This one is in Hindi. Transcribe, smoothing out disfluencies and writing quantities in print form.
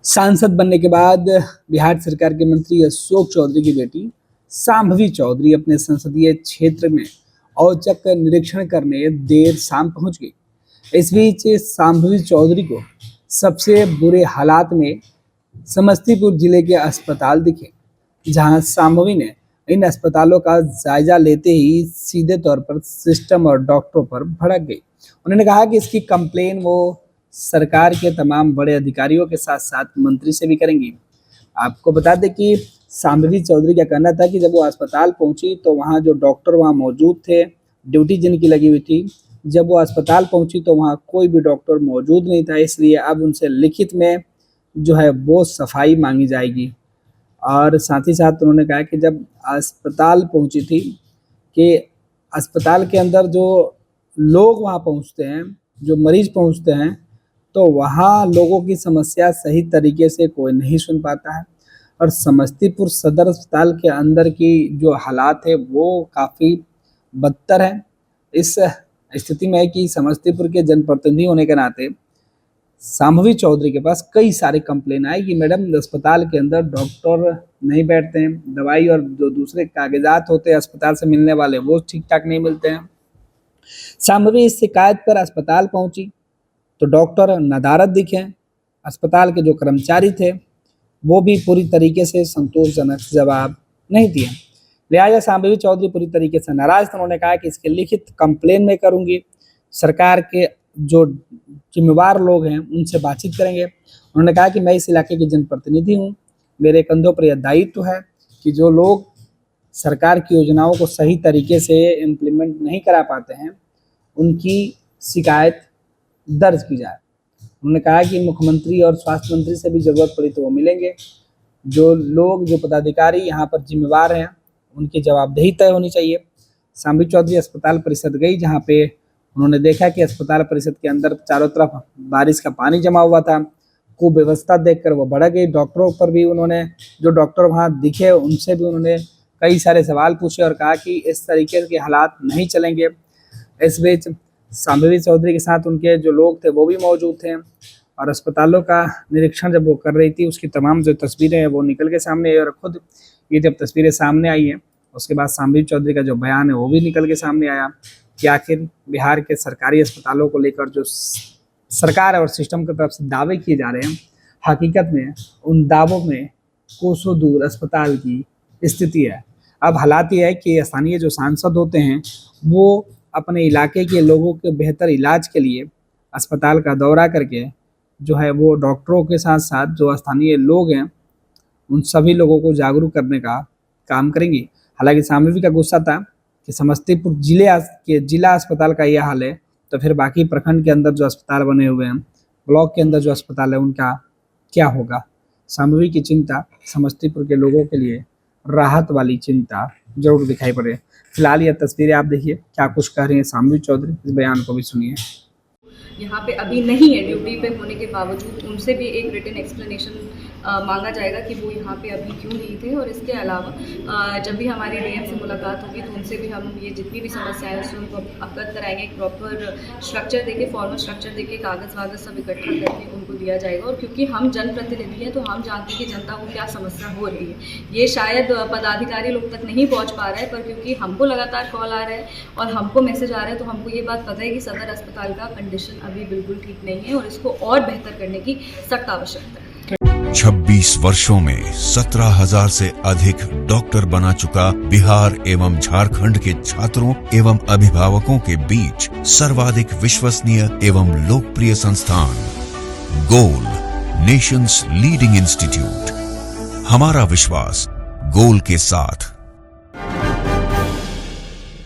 सांसद बनने के बाद बिहार सरकार के मंत्री अशोक चौधरी की बेटी शांभवी चौधरी अपने संसदीय क्षेत्र में औचक निरीक्षण करने देर शाम पहुंच गई। इस बीच शांभवी चौधरी को सबसे बुरे हालात में समस्तीपुर जिले के अस्पताल दिखे, जहां शांभवी ने इन अस्पतालों का जायजा लेते ही सीधे तौर पर सिस्टम और डॉक्टरों पर भड़क गई। उन्होंने कहा कि इसकी कंप्लेन वो सरकार के तमाम बड़े अधिकारियों के साथ साथ मंत्री से भी करेंगी। आपको बता दें कि शांभवी चौधरी का कहना था कि जब वो अस्पताल पहुंची तो वहाँ जो डॉक्टर वहाँ मौजूद थे, ड्यूटी जिनकी लगी हुई थी, जब वो अस्पताल पहुंची तो वहाँ कोई भी डॉक्टर मौजूद नहीं था, इसलिए अब उनसे लिखित में जो है वो सफाई मांगी जाएगी। और साथ ही साथ उन्होंने कहा कि जब अस्पताल पहुंची थी कि अस्पताल के अंदर जो लोग वहाँ पहुँचते हैं, जो मरीज पहुँचते हैं, तो वहाँ लोगों की समस्या सही तरीके से कोई नहीं सुन पाता है। और समस्तीपुर सदर अस्पताल के अंदर की जो हालात है वो काफ़ी बदतर है। इस स्थिति में है कि समस्तीपुर के जनप्रतिनिधि होने के नाते शांभवी चौधरी के पास कई सारे कंप्लेन आए कि मैडम अस्पताल के अंदर डॉक्टर नहीं बैठते हैं, दवाई और जो दूसरे कागजात होते हैं अस्पताल से मिलने वाले वो ठीक ठाक नहीं मिलते हैं। शांभवी इस शिकायत पर अस्पताल पहुंची तो डॉक्टर नदारद दिखे, अस्पताल के जो कर्मचारी थे वो भी पूरी तरीके से संतोषजनक जवाब नहीं दिए। लिहाजा शांभवी चौधरी पूरी तरीके से नाराज थे। उन्होंने कहा कि इसके लिखित कंप्लेन में करूंगी, सरकार के जो जिम्मेवार लोग हैं उनसे बातचीत करेंगे। उन्होंने कहा कि मैं इस इलाके की जनप्रतिनिधि हूँ, मेरे कंधों पर यह दायित्व है कि जो लोग सरकार की योजनाओं को सही तरीके से इम्प्लीमेंट नहीं करा पाते हैं उनकी शिकायत दर्ज की जाए। उन्होंने कहा कि मुख्यमंत्री और स्वास्थ्य मंत्री से भी जरूरत पड़ी तो वो मिलेंगे। जो लोग, जो पदाधिकारी यहाँ पर जिम्मेवार हैं उनकी जवाबदेही तय होनी चाहिए। शांभवी चौधरी अस्पताल परिषद गई, जहाँ पे उन्होंने देखा कि अस्पताल परिषद के अंदर चारों तरफ बारिश का पानी जमा हुआ था। कुव्यवस्था देखकर वो भड़क गई। डॉक्टरों पर भी उन्होंने, जो डॉक्टर वहाँ दिखे उनसे भी उन्होंने कई सारे सवाल पूछे और कहा कि इस तरीके के हालात नहीं चलेंगे। इस बीच शांभवी चौधरी के साथ उनके जो लोग थे वो भी मौजूद थे और अस्पतालों का निरीक्षण जब वो कर रही थी उसकी तमाम जो तस्वीरें हैं वो निकल के सामने आई। और खुद ये जब तस्वीरें सामने आई हैं उसके बाद शांभवी चौधरी का जो बयान है वो भी निकल के सामने आया कि आखिर बिहार के सरकारी अस्पतालों को लेकर जो सरकार और सिस्टम की तरफ से दावे किए जा रहे हैं, हकीकत में उन दावों में कोसों दूर अस्पताल की स्थिति है। अब हालात ये है कि स्थानीय जो सांसद होते हैं वो अपने इलाके के लोगों के बेहतर इलाज के लिए अस्पताल का दौरा करके जो है वो डॉक्टरों के साथ साथ जो स्थानीय लोग हैं उन सभी लोगों को जागरूक करने का काम करेंगी। हालांकि शांभवी का गुस्सा था कि समस्तीपुर जिला अस्पताल का यह हाल है तो फिर बाकी प्रखंड के अंदर जो अस्पताल बने हुए हैं, ब्लॉक के अंदर जो अस्पताल है उनका क्या होगा। शांभवी की चिंता समस्तीपुर के लोगों के लिए राहत वाली चिंता जरूर दिखाई पड़े। फिलहाल यह तस्वीरें आप देखिए क्या कुछ कह रही हैं शांभवी चौधरी, इस बयान को भी सुनिए। यहाँ पे अभी नहीं है, ड्यूटी पे होने के बावजूद उनसे भी एक रिटन एक्सप्लेनेशन मांगा जाएगा कि वो यहाँ पे अभी क्यों नहीं थे। और इसके अलावा जब भी हमारी डीएम से मुलाकात होगी तो उनसे भी हम ये जितनी भी समस्याएं उससे उनको अवगत कराएंगे। एक प्रॉपर स्ट्रक्चर देके, फॉर्मल स्ट्रक्चर देके, कागज़ वागज़ सब इकट्ठा करके उनको दिया जाएगा। और क्योंकि हम जनप्रतिनिधि हैं तो हम जानते हैं कि जनता को क्या समस्या हो रही है। ये शायद पदाधिकारी लोग तक नहीं पहुँच पा रहा है, पर क्योंकि हमको लगातार कॉल आ रहा है और हमको मैसेज आ रहा है तो हमको ये बात पता है कि सदर अस्पताल का कंडीशन अभी बिल्कुल ठीक नहीं है और इसको और बेहतर करने की सख्त आवश्यकता है। 26 वर्षों में 17,000 से अधिक डॉक्टर बना चुका बिहार एवं झारखंड के छात्रों एवं अभिभावकों के बीच सर्वाधिक विश्वसनीय एवं लोकप्रिय संस्थान गोल, नेशंस लीडिंग इंस्टीट्यूट। हमारा विश्वास गोल के साथ।